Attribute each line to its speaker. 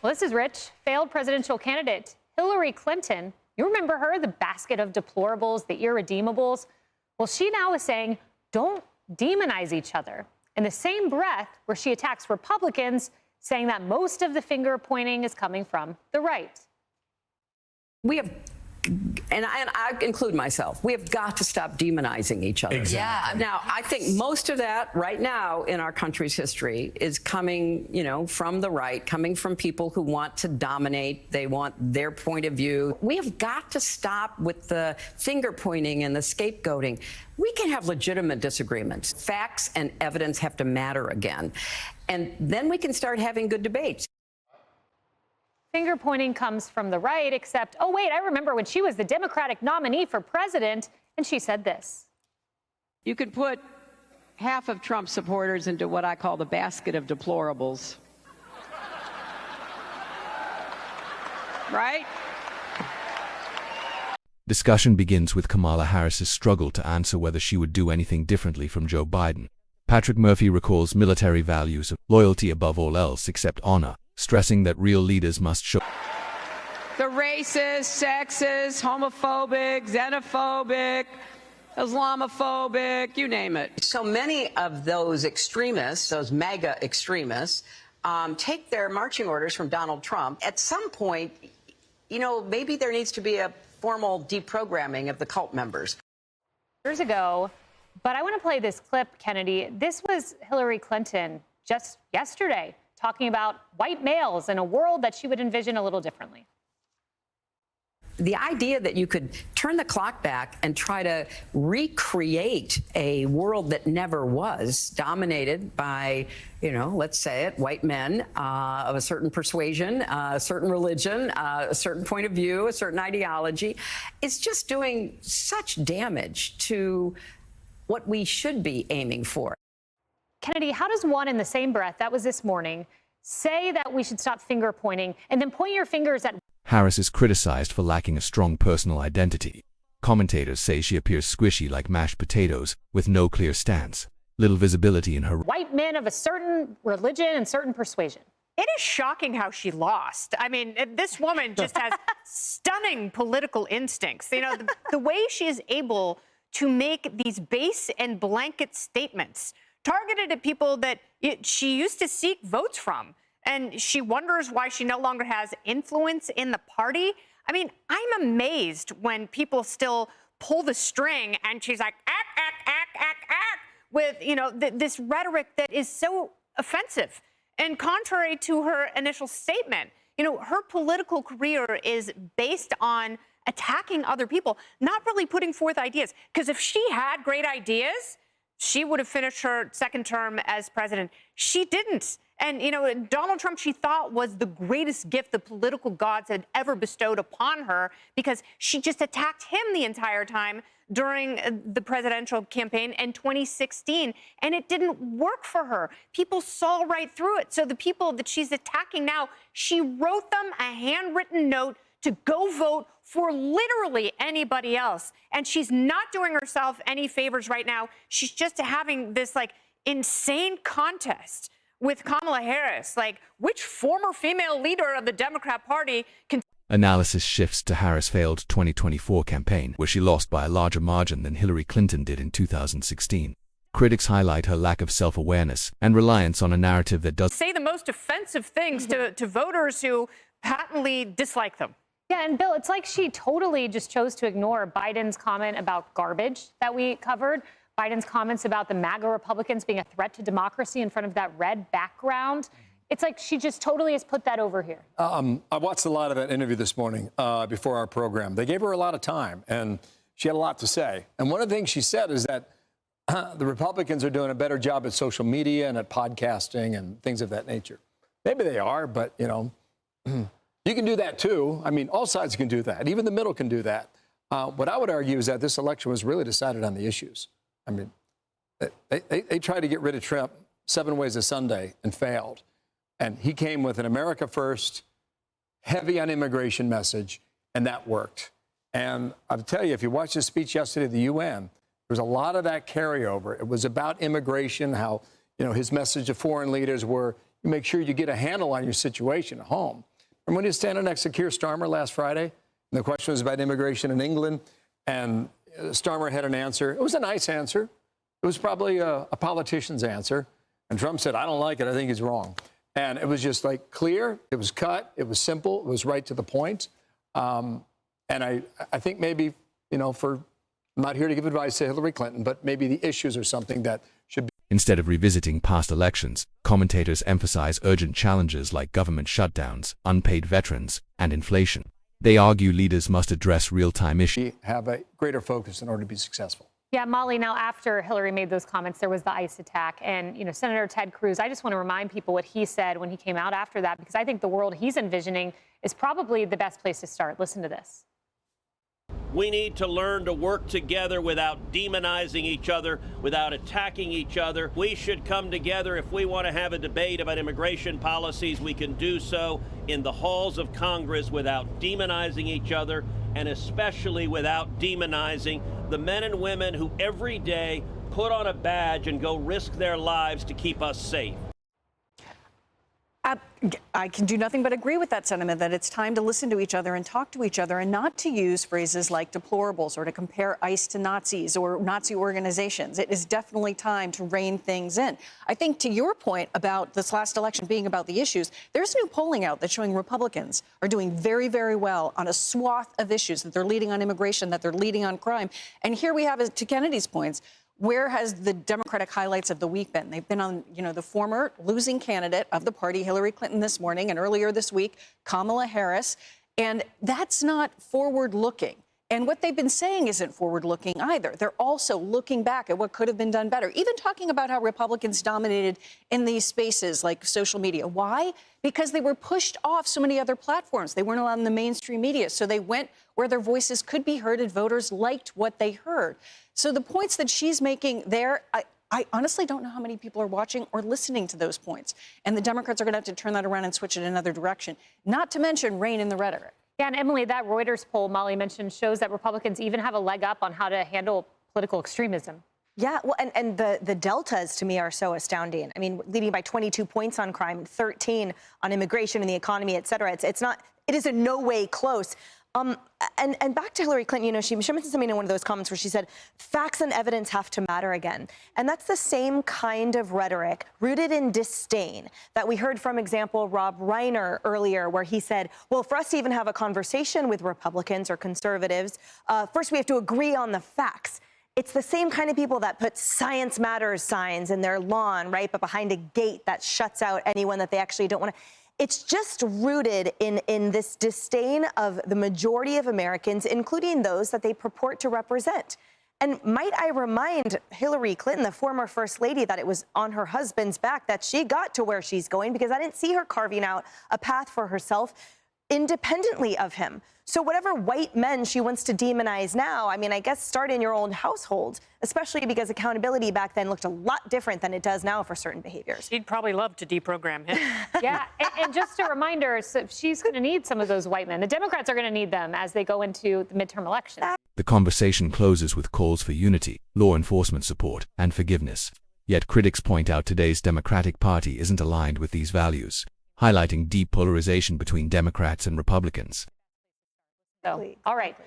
Speaker 1: Well, this is Rich. Failed presidential candidate Hillary Clinton. You remember her, the basket of deplorables, the irredeemables? Well, she now is saying, don't demonize each other. In the same breath where she attacks Republicans, saying that most of the finger pointing is coming from the right.
Speaker 2: We have, and I include myself, we have got to stop demonizing each other.
Speaker 3: Exactly.
Speaker 2: Yeah. Now, I think most of that right now in our country's history is coming, from the right, coming from people who want to dominate. They want their point of view. We have got to stop with the finger pointing and the scapegoating. We can have legitimate disagreements. Facts and evidence have to matter again. And then we can start having good debates.
Speaker 1: Finger pointing comes from the right, except, oh, wait, I remember when she was the Democratic nominee for president, and she said this.
Speaker 4: You could put half of Trump supporters into what I call the basket of deplorables. Right?
Speaker 5: Discussion begins with Kamala Harris's struggle to answer whether she would do anything differently from Joe Biden. Patrick Murphy recalls military values of loyalty above all else except honor, stressing that real leaders must show
Speaker 4: The racist, sexist, homophobic, xenophobic, Islamophobic, you name it.
Speaker 2: So many of those extremists, those MAGA extremists, take their marching orders from Donald Trump. At some point, maybe there needs to be a formal deprogramming of the cult members.
Speaker 1: Years ago, but I want to play this clip, Kennedy. This was Hillary Clinton just yesterday talking about white males in a world that she would envision a little differently.
Speaker 2: The idea that you could turn the clock back and try to recreate a world that never was, dominated by, let's say it, white men of a certain persuasion, a certain religion, a certain point of view, a certain ideology, is just doing such damage to what we should be aiming for.
Speaker 1: Kennedy, how does one in the same breath, that was this morning, say that we should stop finger pointing and then point your fingers at...
Speaker 5: Harris is criticized for lacking a strong personal identity. Commentators say she appears squishy like mashed potatoes, with no clear stance, little visibility in her...
Speaker 1: White men of a certain religion and certain persuasion.
Speaker 6: It is shocking how she lost. I mean, this woman just has stunning political instincts. The way she is able to make these base and blanket statements targeted at people that she used to seek votes from. And she wonders why she no longer has influence in the party. I mean, I'm amazed when people still pull the string and she's like, act, with, this rhetoric that is so offensive and contrary to her initial statement. Her political career is based on attacking other people, not really putting forth ideas. Because if she had great ideas, she would have finished her second term as president. She didn't. And, Donald Trump, she thought, was the greatest gift the political gods had ever bestowed upon her because she just attacked him the entire time during the presidential campaign in 2016. And it didn't work for her. People saw right through it. So the people that she's attacking now, she wrote them a handwritten note to go vote for literally anybody else. And she's not doing herself any favors right now. She's just having this, insane contest with Kamala Harris. Which former female leader of the Democrat Party can...
Speaker 5: Analysis shifts to Harris' failed 2024 campaign, where she lost by a larger margin than Hillary Clinton did in 2016. Critics highlight her lack of self-awareness and reliance on a narrative that does...
Speaker 6: say the most offensive things to voters who patently dislike them.
Speaker 1: Yeah, and Bill, it's like she totally just chose to ignore Biden's comment about garbage that we covered, Biden's comments about the MAGA Republicans being a threat to democracy in front of that red background. It's like she just totally has put that over here.
Speaker 7: I watched a lot of that interview this morning before our program. They gave her a lot of time, and she had a lot to say. And one of the things she said is that the Republicans are doing a better job at social media and at podcasting and things of that nature. Maybe they are, but, you can do that, too. I mean, all sides can do that. Even the middle can do that. What I would argue is that this election was really decided on the issues. I mean, they tried to get rid of Trump 7 ways a Sunday and failed. And he came with an America first, heavy on immigration message, and that worked. And I'll tell you, if you watched his speech yesterday at the UN, there was a lot of that carryover. It was about immigration, how, his message to foreign leaders were, You make sure you get a handle on your situation at home. And when you stand next to Keir Starmer last Friday, and the question was about immigration in England, and Starmer had an answer. It was a nice answer. It was probably a politician's answer. And Trump said, I don't like it. I think he's wrong. And it was just like clear. It was cut. It was simple. It was right to the point. And I think maybe, you know, I'm not here to give advice to Hillary Clinton, but maybe the issues are something that should be.
Speaker 5: Instead of revisiting past elections, commentators emphasize urgent challenges like government shutdowns, unpaid veterans, and inflation. They argue leaders must address real-time issues.
Speaker 7: Have a greater focus in order to be successful.
Speaker 1: Yeah, Molly, now after Hillary made those comments, there was the ICE attack. And, you know, Senator Ted Cruz, I just want to remind people what he said when he came out after that, because I think the world he's envisioning is probably the best place to start. Listen to this.
Speaker 3: We need to learn to work together without demonizing each other, without attacking each other. We should come together. If we want to have a debate about immigration policies, we can do so in the halls of Congress without demonizing each other, and especially without demonizing the men and women who every day put on a badge and go risk their lives to keep us safe.
Speaker 8: I can do nothing but agree with that sentiment, that it's time to listen to each other and talk to each other and not to use phrases like deplorables or to compare ICE to Nazis or Nazi organizations. It is definitely time to rein things in. I think to your point about this last election being about the issues, there's new polling out that's showing Republicans are doing very, very well on a swath of issues, that they're leading on immigration, that they're leading on crime. And here we have, to Kennedy's points, where has the Democratic highlights of the week been? They've been on, you know, the former losing candidate of the party, Hillary Clinton, this morning, and earlier this week, Kamala Harris. And that's not forward-looking. And what they've been saying isn't forward-looking either. They're also looking back at what could have been done better, even talking about how Republicans dominated in these spaces like social media. Why? Because they were pushed off so many other platforms. They weren't allowed in the mainstream media. So they went where their voices could be heard and voters liked what they heard. So the points that she's making there, I honestly don't know how many people are watching or listening to those points. And the Democrats are going to have to turn that around and switch it in another direction, not to mention rein in the rhetoric.
Speaker 1: Yeah, and Emily, that Reuters poll Molly mentioned shows that Republicans even have a leg up on how to handle political extremism.
Speaker 9: Yeah, well, and the deltas to me are so astounding. I mean, leading by 22 points on crime, 13 on immigration and the economy, et cetera. It is in no way close. And back to Hillary Clinton, you know, she mentioned something in one of those comments where she said, facts and evidence have to matter again. And that's the same kind of rhetoric rooted in disdain that we heard from, example, Rob Reiner earlier, where he said, well, for us to even have a conversation with Republicans or conservatives, first we have to agree on the facts. It's the same kind of people that put science matters signs in their lawn, right, but behind a gate that shuts out anyone that they actually don't want to. It's just rooted in this disdain of the majority of Americans, including those that they purport to represent. And might I remind Hillary Clinton, the former First Lady, that it was on her husband's back that she got to where she's going, because I didn't see her carving out a path for herself independently of him. So whatever white men she wants to demonize now, I mean, I guess start in your own household, especially because accountability back then looked a lot different than it does now for certain behaviors.
Speaker 6: She'd probably love to deprogram him.
Speaker 1: Yeah, and just a reminder, so she's going to need some of those white men. The Democrats are going to need them as they go into the midterm elections.
Speaker 5: The conversation closes with calls for unity, law enforcement support, and forgiveness. Yet critics point out today's Democratic Party isn't aligned with these values, highlighting deep polarization between Democrats and Republicans.
Speaker 1: So, all right.